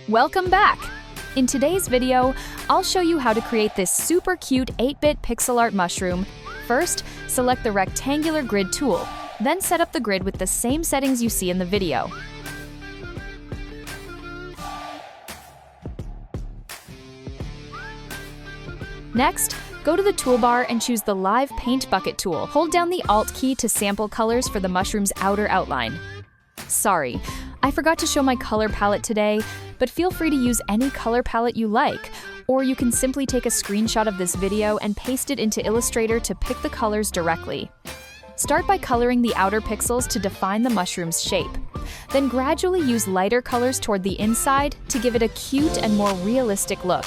Welcome back! In today's video, I'll show you how to create this super cute 8-bit pixel art mushroom. First, select the rectangular grid tool, then set up the grid with the same settings you see in the video. Next, go to the toolbar and choose the Live Paint Bucket tool. Hold down the Alt key to sample colors for the mushroom's outer outline. Sorry, I forgot to show my color palette today, but feel free to use any color palette you like, or you can simply take a screenshot of this video and paste it into Illustrator to pick the colors directly. Start by coloring the outer pixels to define the mushroom's shape. Then gradually use lighter colors toward the inside to give it a cute and more realistic look.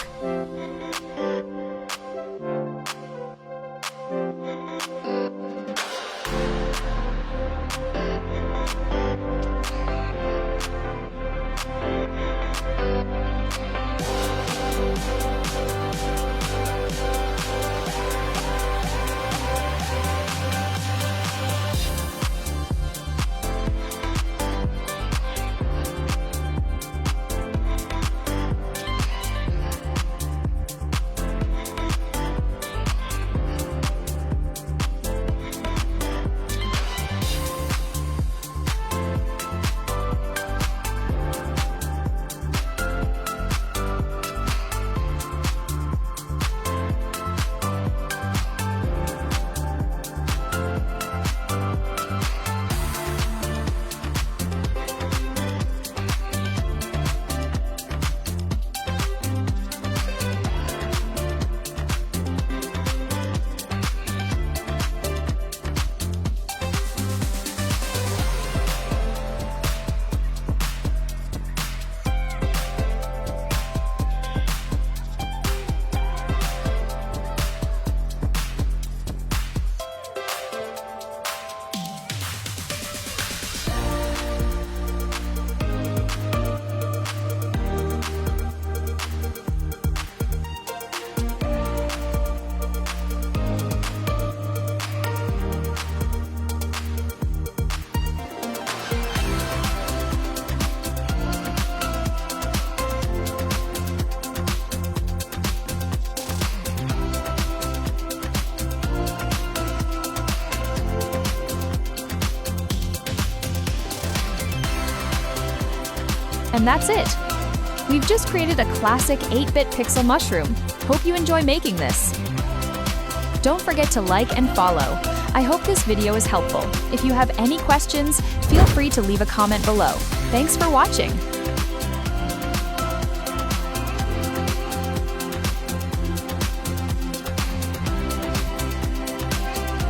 And that's it! We've just created a classic 8-bit pixel mushroom. Hope you enjoy making this. Don't forget to like and follow. I hope this video is helpful. If you have any questions, feel free to leave a comment below. Thanks for watching!